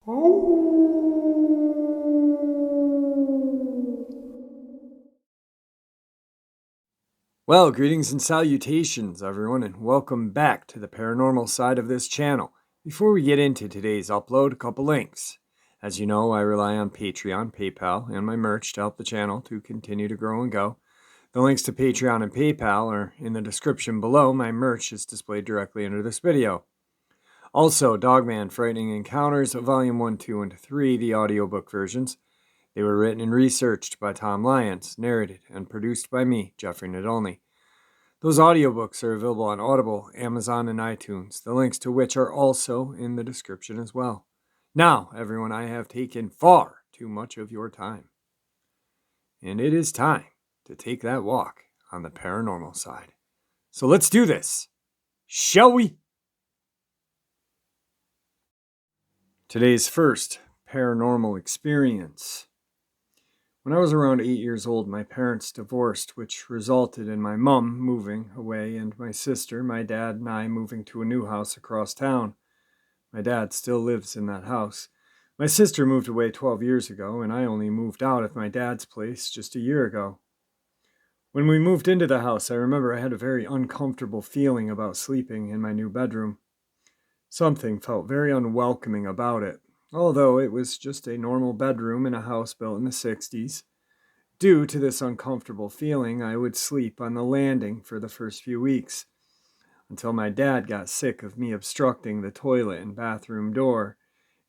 Well, greetings and salutations, everyone, and welcome back to the paranormal side of this channel. Before we get into today's upload, a couple links. As you know, I rely on Patreon, PayPal, and my merch to help the channel to continue to grow and go. The links to Patreon and PayPal are in the description below. My merch is displayed directly under this video. Also, Dogman Frightening Encounters, Volume 1, 2, and 3, the audiobook versions. They were written and researched by Tom Lyons, narrated and produced by me, Jeffrey Nadolny. Those audiobooks are available on Audible, Amazon, and iTunes, the links to which are also in the description as well. Now, everyone, I have taken far too much of your time. And it is time to take that walk on the paranormal side. So let's do this, shall we? Today's first paranormal experience. When I was around 8 years old, my parents divorced, which resulted in my mom moving away and my sister, my dad, and I moving to a new house across town. My dad still lives in that house. My sister moved away 12 years ago, and I only moved out of my dad's place just a year ago. When we moved into the house, I remember I had a very uncomfortable feeling about sleeping in my new bedroom. Something felt very unwelcoming about it, although it was just a normal bedroom in a house built in the 60s. Due to this uncomfortable feeling, I would sleep on the landing for the first few weeks, until my dad got sick of me obstructing the toilet and bathroom door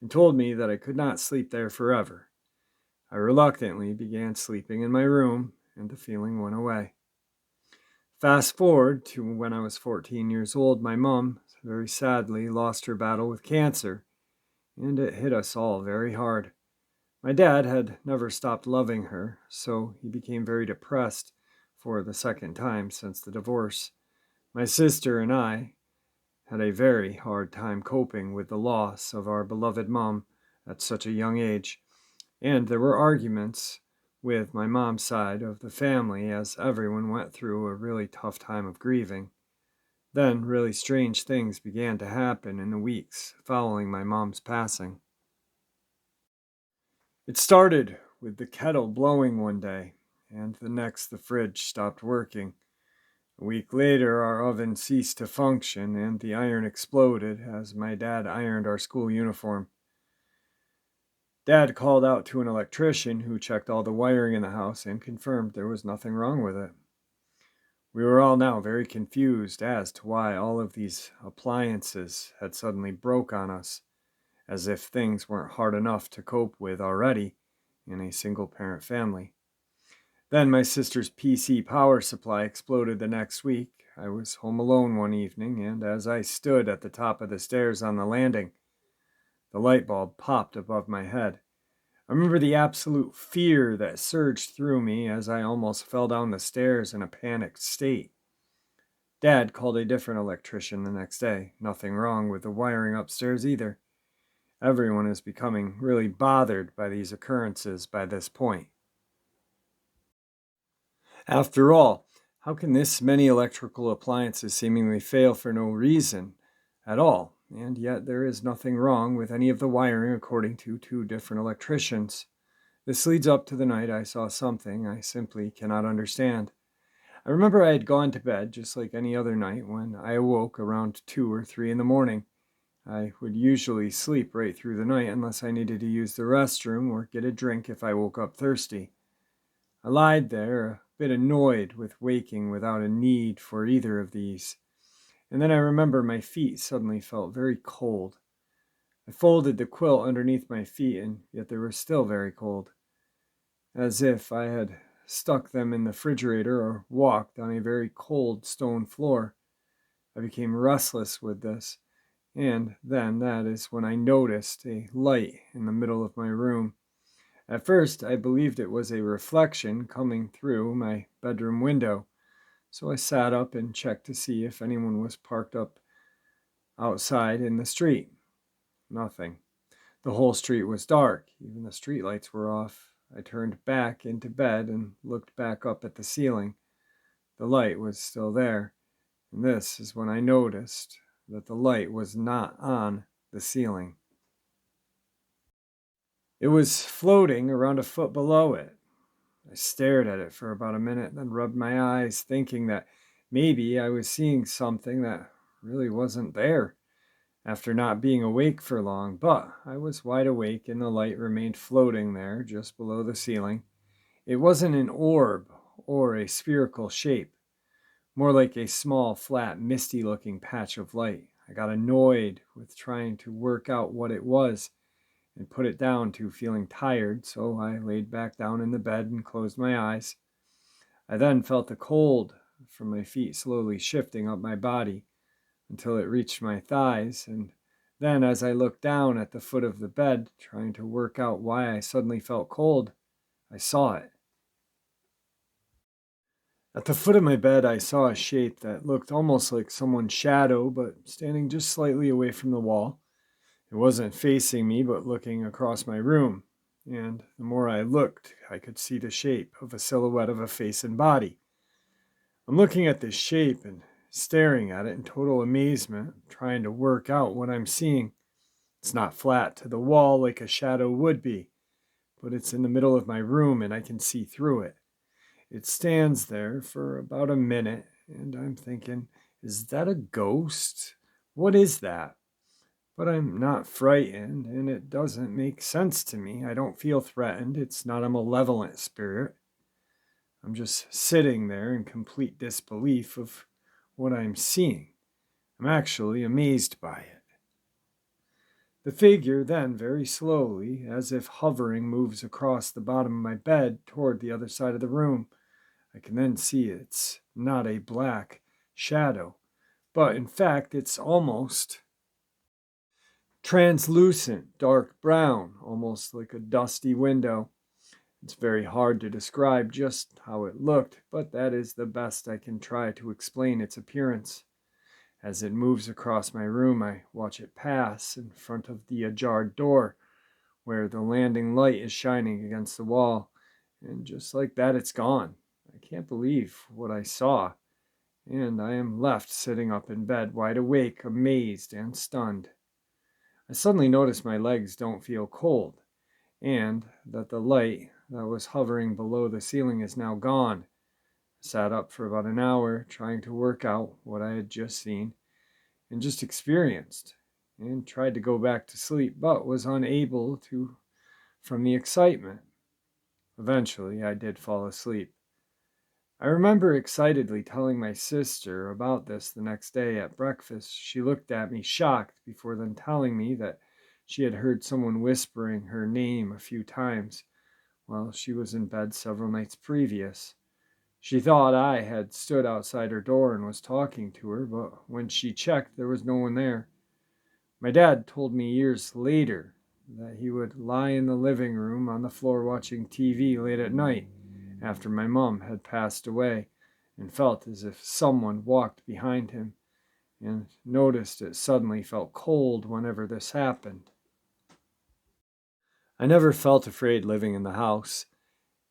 and told me that I could not sleep there forever. I reluctantly began sleeping in my room, and the feeling went away. Fast forward to when I was 14 years old, my mom very sadly lost her battle with cancer, and it hit us all very hard. My dad had never stopped loving her, so he became very depressed for the second time since the divorce. My sister and I had a very hard time coping with the loss of our beloved mom at such a young age, and there were arguments with my mom's side of the family as everyone went through a really tough time of grieving. Then really strange things began to happen in the weeks following my mom's passing. It started with the kettle blowing one day, and the next the fridge stopped working. A week later, our oven ceased to function, and the iron exploded as my dad ironed our school uniform. Dad called out to an electrician who checked all the wiring in the house and confirmed there was nothing wrong with it. We were all now very confused as to why all of these appliances had suddenly broke on us, as if things weren't hard enough to cope with already in a single-parent family. Then my sister's PC power supply exploded the next week. I was home alone one evening, and as I stood at the top of the stairs on the landing, the light bulb popped above my head. I remember the absolute fear that surged through me as I almost fell down the stairs in a panicked state. Dad called a different electrician the next day. Nothing wrong with the wiring upstairs either. Everyone is becoming really bothered by these occurrences by this point. After all, how can this many electrical appliances seemingly fail for no reason at all? And yet there is nothing wrong with any of the wiring according to two different electricians. This leads up to the night I saw something I simply cannot understand. I remember I had gone to bed just like any other night when I awoke around 2 or 3 in the morning. I would usually sleep right through the night unless I needed to use the restroom or get a drink if I woke up thirsty. I lied there, a bit annoyed with waking without a need for either of these. And then I remember my feet suddenly felt very cold. I folded the quilt underneath my feet, and yet they were still very cold, as if I had stuck them in the refrigerator or walked on a very cold stone floor. I became restless with this, and then that is when I noticed a light in the middle of my room. At first, I believed it was a reflection coming through my bedroom window, so I sat up and checked to see if anyone was parked up outside in the street. Nothing. The whole street was dark. Even the streetlights were off. I turned back into bed and looked back up at the ceiling. The light was still there, and this is when I noticed that the light was not on the ceiling. It was floating around a foot below it. I stared at it for about a minute, then rubbed my eyes, thinking that maybe I was seeing something that really wasn't there after not being awake for long, but I was wide awake and the light remained floating there just below the ceiling. It wasn't an orb or a spherical shape, more like a small, flat, misty looking patch of light. I got annoyed with trying to work out what it was and put it down to feeling tired, so I laid back down in the bed and closed my eyes. I then felt the cold from my feet slowly shifting up my body until it reached my thighs, and then as I looked down at the foot of the bed, trying to work out why I suddenly felt cold, I saw it. At the foot of my bed, I saw a shape that looked almost like someone's shadow, but standing just slightly away from the wall. It wasn't facing me, but looking across my room. And the more I looked, I could see the shape of a silhouette of a face and body. I'm looking at this shape and staring at it in total amazement, trying to work out what I'm seeing. It's not flat to the wall like a shadow would be, but it's in the middle of my room and I can see through it. It stands there for about a minute, and I'm thinking, is that a ghost? What is that? But I'm not frightened, and it doesn't make sense to me. I don't feel threatened. It's not a malevolent spirit. I'm just sitting there in complete disbelief of what I'm seeing. I'm actually amazed by it. The figure then, very slowly, as if hovering, moves across the bottom of my bed toward the other side of the room. I can then see it's not a black shadow, but in fact it's almost translucent, dark brown, almost like a dusty window. It's very hard to describe just how it looked, but that is the best I can try to explain its appearance. As it moves across my room, I watch it pass in front of the ajar door, where the landing light is shining against the wall, and just like that, it's gone. I can't believe what I saw, and I am left sitting up in bed, wide awake, amazed and stunned. I suddenly notice my legs don't feel cold, and that the light that was hovering below the ceiling is now gone. I sat up for about an hour, trying to work out what I had just seen and just experienced, and tried to go back to sleep, but was unable to from the excitement. Eventually, I did fall asleep. I remember excitedly telling my sister about this the next day at breakfast. She looked at me shocked before then telling me that she had heard someone whispering her name a few times while she was in bed several nights previous. She thought I had stood outside her door and was talking to her, but when she checked, there was no one there. My dad told me years later that he would lie in the living room on the floor watching TV late at night after my mom had passed away and felt as if someone walked behind him and noticed it suddenly felt cold whenever this happened. I never felt afraid living in the house,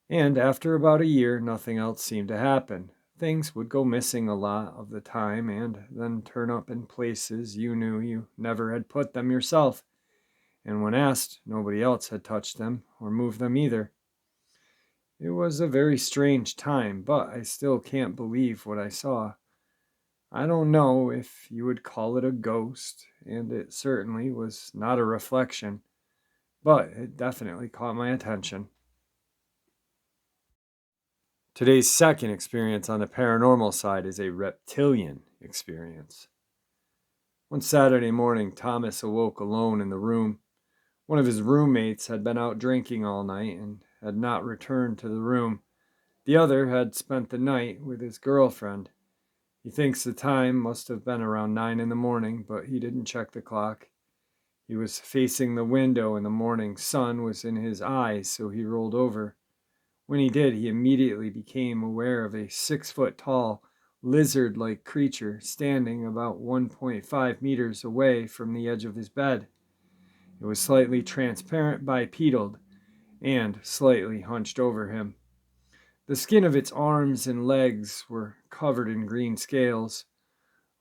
and after about a year, nothing else seemed to happen. Things would go missing a lot of the time and then turn up in places you knew you never had put them yourself. And when asked, nobody else had touched them or moved them either. It was a very strange time, but I still can't believe what I saw. I don't know if you would call it a ghost, and it certainly was not a reflection, but it definitely caught my attention. Today's second experience on the paranormal side is a reptilian experience. One Saturday morning, Thomas awoke alone in the room. One of his roommates had been out drinking all night and had not returned to the room. The other had spent the night with his girlfriend. He thinks the time must have been around 9 in the morning, but he didn't check the clock. He was facing the window and the morning sun was in his eyes, so he rolled over. When he did, he immediately became aware of a 6-foot tall, lizard like creature standing about 1.5 meters away from the edge of his bed. It was slightly transparent, bipedal, and slightly hunched over him. The skin of its arms and legs were covered in green scales,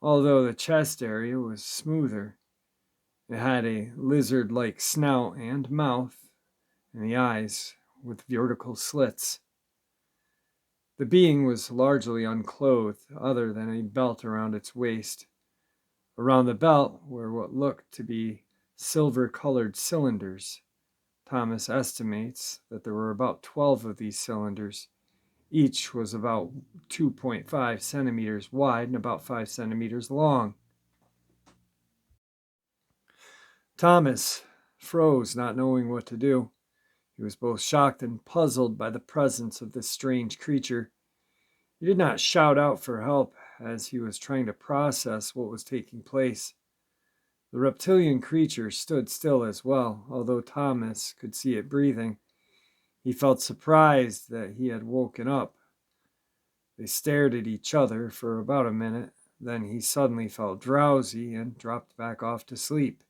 although the chest area was smoother. It had a lizard like snout and mouth, and the eyes with vertical slits. The being was largely unclothed, other than a belt around its waist. Around the belt were what looked to be silver-colored cylinders. Thomas estimates that there were about 12 of these cylinders. Each was about 2.5 centimeters wide and about 5 centimeters long. Thomas froze, not knowing what to do. He was both shocked and puzzled by the presence of this strange creature. He did not shout out for help as he was trying to process what was taking place. The reptilian creature stood still as well, although Thomas could see it breathing. He felt surprised that he had woken up. They stared at each other for about a minute. Then he suddenly felt drowsy and dropped back off to sleep.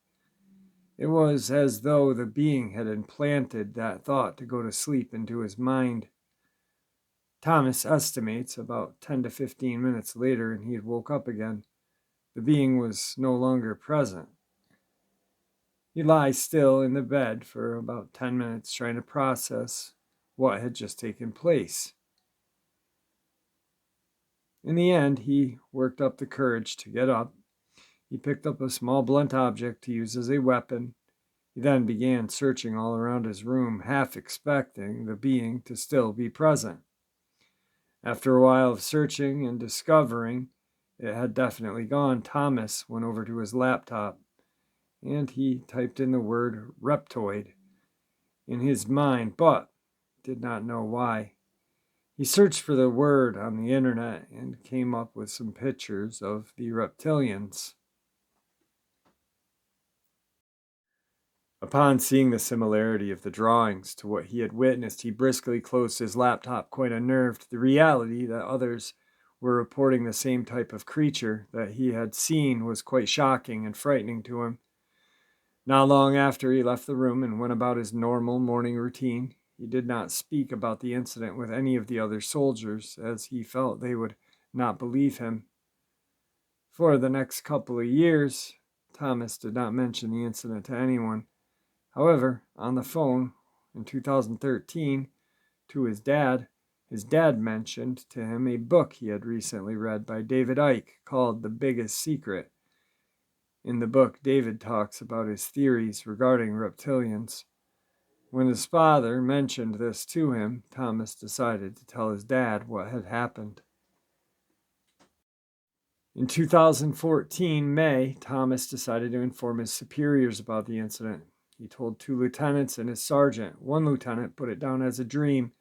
It was as though the being had implanted that thought to go to sleep into his mind. Thomas estimates about 10 to 15 minutes later and he had woke up again. The being was no longer present. He lies still in the bed for about 10 minutes trying to process what had just taken place. In the end, he worked up the courage to get up. He picked up a small blunt object to use as a weapon. He then began searching all around his room, half expecting the being to still be present. After a while of searching and discovering it had definitely gone, Thomas went over to his laptop and he typed in the word reptoid in his mind, but did not know why. He searched for the word on the internet and came up with some pictures of the reptilians. Upon seeing the similarity of the drawings to what he had witnessed, he briskly closed his laptop, quite unnerved. The reality that others were reporting the same type of creature that he had seen was quite shocking and frightening to him. Not long after he left the room and went about his normal morning routine, he did not speak about the incident with any of the other soldiers, as he felt they would not believe him. For the next couple of years, Thomas did not mention the incident to anyone. However, on the phone in 2013 to his dad mentioned to him a book he had recently read by David Icke called The Biggest Secret. In the book, David talks about his theories regarding reptilians. When his father mentioned this to him, Thomas decided to tell his dad what had happened. In 2014, May, Thomas decided to inform his superiors about the incident. He told 2 lieutenants and his sergeant. One lieutenant put it down as a dream.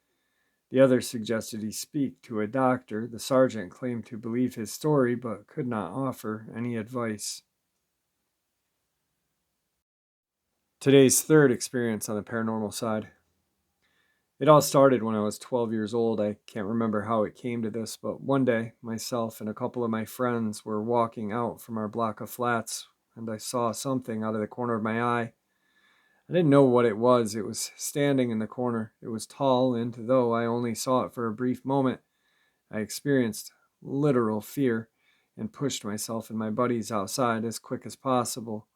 The other suggested he speak to a doctor. The sergeant claimed to believe his story, but could not offer any advice. Today's third experience on the paranormal side. It all started when I was 12 years old. I can't remember how it came to this, but one day, myself and a couple of my friends were walking out from our block of flats, and I saw something out of the corner of my eye. I didn't know what it was. It was standing in the corner. It was tall, and though I only saw it for a brief moment, I experienced literal fear and pushed myself and my buddies outside as quick as possible.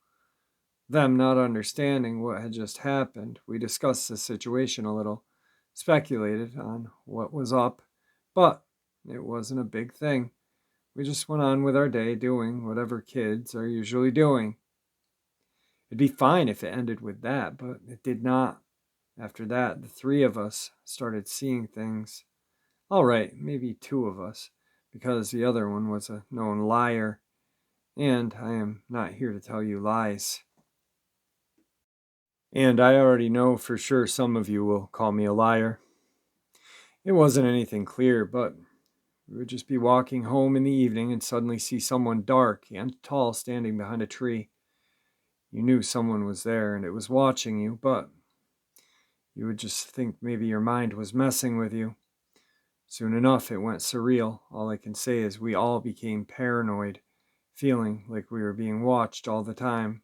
Them not understanding what had just happened, we discussed the situation a little, speculated on what was up, but it wasn't a big thing. We just went on with our day doing whatever kids are usually doing. It'd be fine if it ended with that, but it did not. After that, the 3 of us started seeing things. All right, maybe 2 of us, because the other one was a known liar. And I am not here to tell you lies. And I already know for sure some of you will call me a liar. It wasn't anything clear, but we would just be walking home in the evening and suddenly see someone dark and tall standing behind a tree. You knew someone was there and it was watching you, but you would just think maybe your mind was messing with you. Soon enough, it went surreal. All I can say is we all became paranoid, feeling like we were being watched all the time.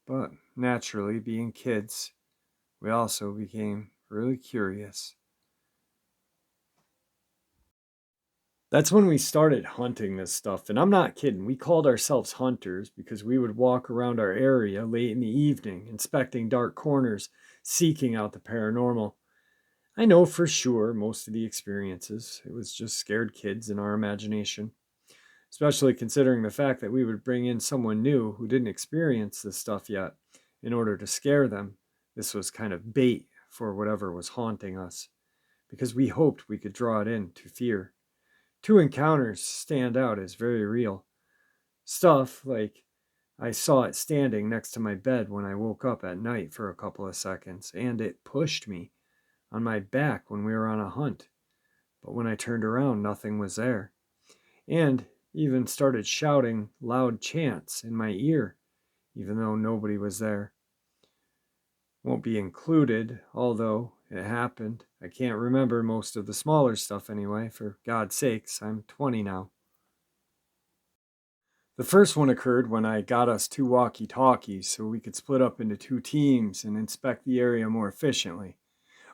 But naturally, being kids, we also became really curious. That's when we started hunting this stuff. And I'm not kidding. We called ourselves hunters because we would walk around our area late in the evening, inspecting dark corners, seeking out the paranormal. I know for sure most of the experiences, it was just scared kids in our imagination, especially considering the fact that we would bring in someone new who didn't experience this stuff yet in order to scare them. This was kind of bait for whatever was haunting us because we hoped we could draw it in to fear. Two encounters stand out as very real. Stuff like I saw it standing next to my bed when I woke up at night for a couple of seconds, and it pushed me on my back when we were on a hunt. But when I turned around, nothing was there. And even started shouting loud chants in my ear, even though nobody was there. Won't be included, although it happened. I can't remember most of the smaller stuff anyway, for God's sakes, I'm 20 now. The first one occurred when I got us two walkie-talkies so we could split up into two teams and inspect the area more efficiently.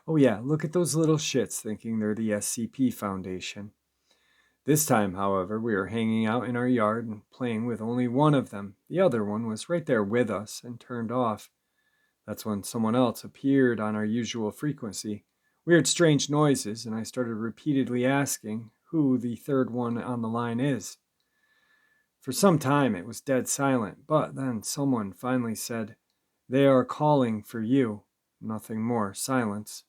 Oh yeah, look at those little shits thinking they're the SCP Foundation. This time, however, we were hanging out in our yard and playing with only one of them. The other one was right there with us and turned off. That's when someone else appeared on our usual frequency. We heard strange noises, and I started repeatedly asking who the third one on the line is. For some time it was dead silent, but then someone finally said, "They are calling for you." Nothing more. Silence.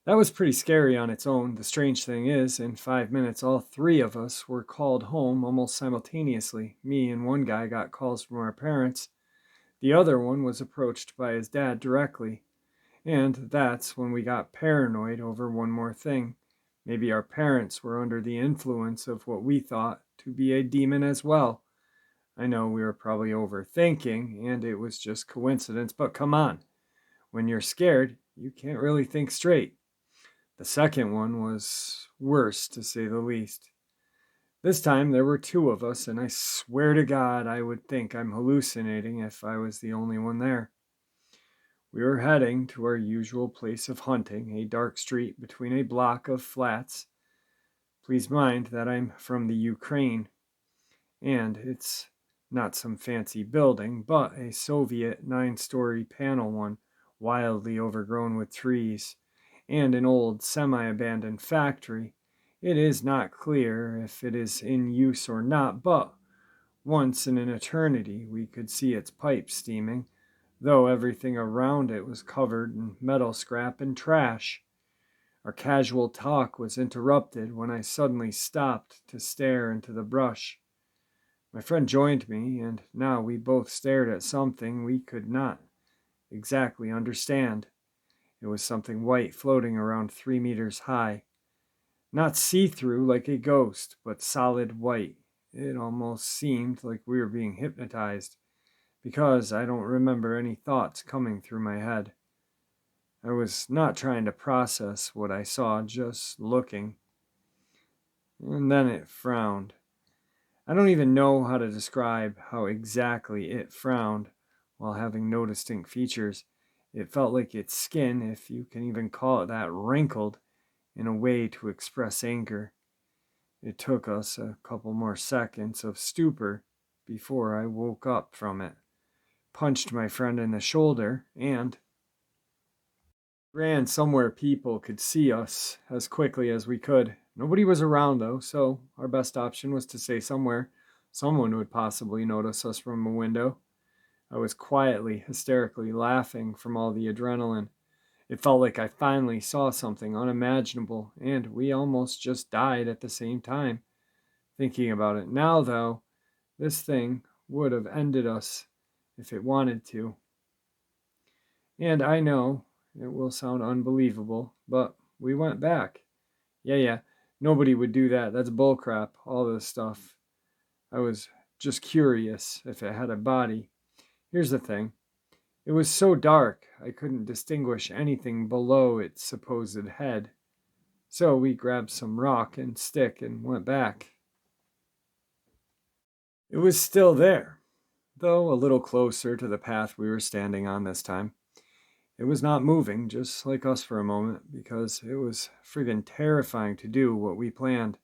That was pretty scary on its own. The strange thing is, in 5 minutes, all three of us were called home almost simultaneously. Me and one guy got calls from our parents. The other one was approached by his dad directly. And that's when we got paranoid over one more thing. Maybe our parents were under the influence of what we thought to be a demon as well. I know we were probably overthinking, and it was just coincidence, but come on. When you're scared, you can't really think straight. The second one was worse, to say the least. This time there were two of us, and I swear to God I would think I'm hallucinating if I was the only one there. We were heading to our usual place of hunting, a dark street between a block of flats. Please mind that I'm from the Ukraine, and it's not some fancy building, but a Soviet 9-story panel one, wildly overgrown with trees, and an old semi-abandoned factory. It is not clear if it is in use or not, but once in an eternity we could see its pipes steaming, though everything around it was covered in metal scrap and trash. Our casual talk was interrupted when I suddenly stopped to stare into the brush. My friend joined me, and now we both stared at something we could not exactly understand. It was something white floating around 3 meters high. Not see-through like a ghost, but solid white. It almost seemed like we were being hypnotized, because I don't remember any thoughts coming through my head. I was not trying to process what I saw, just looking. And then it frowned. I don't even know how to describe how exactly it frowned while having no distinct features. It felt like its skin, if you can even call it that, wrinkled in a way to express anger. It took us a couple more seconds of stupor before I woke up from it, punched my friend in the shoulder, and ran somewhere people could see us as quickly as we could. Nobody was around though, so our best option was to stay somewhere someone would possibly notice us from a window. I was quietly, hysterically laughing from all the adrenaline. It felt like I finally saw something unimaginable, and we almost just died at the same time. Thinking about it now, though, this thing would have ended us if it wanted to. And I know it will sound unbelievable, but we went back. Yeah, nobody would do that. That's bullcrap, all this stuff. I was just curious if it had a body. Here's the thing. It was so dark, I couldn't distinguish anything below its supposed head. So we grabbed some rock and stick and went back. It was still there, though a little closer to the path we were standing on this time. It was not moving, just like us for a moment, because it was friggin' terrifying to do what we planned.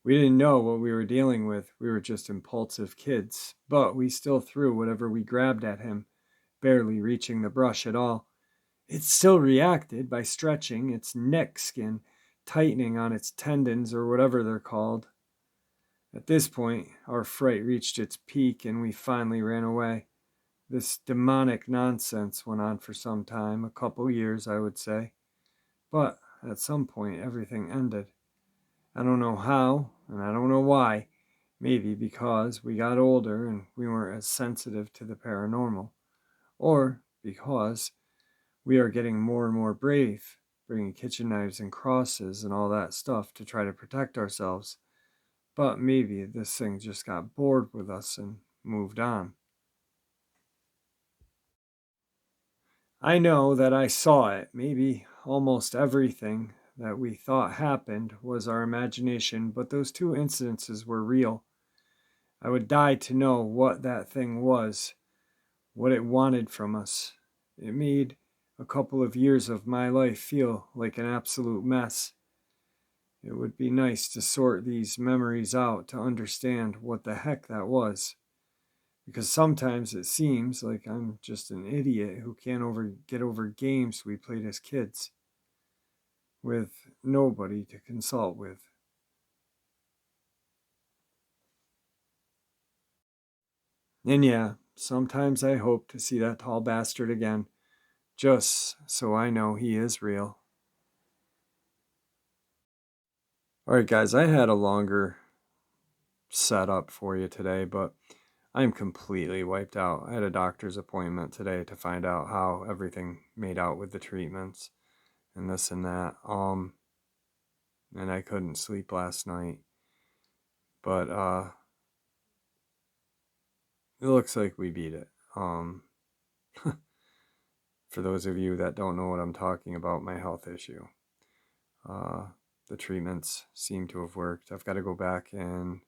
We didn't know what we were dealing with. We were just impulsive kids, but we still threw whatever we grabbed at him, barely reaching the brush at all. It still reacted by stretching its neck skin, tightening on its tendons or whatever they're called. At this point, our fright reached its peak and we finally ran away. This demonic nonsense went on for some time, a couple years, I would say. But at some point, everything ended. I don't know how, and I don't know why. Maybe because we got older and we weren't as sensitive to the paranormal. Or because we are getting more and more brave, bringing kitchen knives and crosses and all that stuff to try to protect ourselves. But maybe this thing just got bored with us and moved on. I know that I saw it. Maybe almost everything that we thought happened was our imagination, but those two incidences were real. I would die to know what that thing was, what it wanted from us. It made a couple of years of my life feel like an absolute mess. It would be nice to sort these memories out to understand what the heck that was. Because sometimes it seems like I'm just an idiot who can't get over games we played as kids with nobody to consult with. And yeah, sometimes I hope to see that tall bastard again, just so I know he is real. Alright, guys, I had a longer setup for you today, but I'm completely wiped out. I had a doctor's appointment today to find out how everything made out with the treatments and this and that. And I couldn't sleep last night. But it looks like we beat it. For those of you that don't know what I'm talking about, my health issue. Uh, the treatments seem to have worked. I've got to go back in,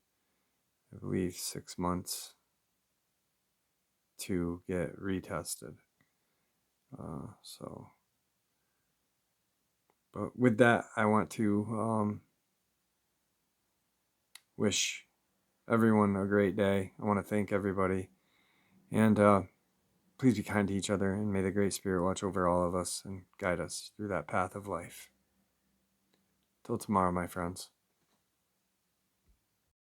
I believe, 6 months to get retested. But with that, I want to wish everyone a great day. I want to thank everybody. And please be kind to each other, and may the Great Spirit watch over all of us and guide us through that path of life. Till tomorrow, my friends.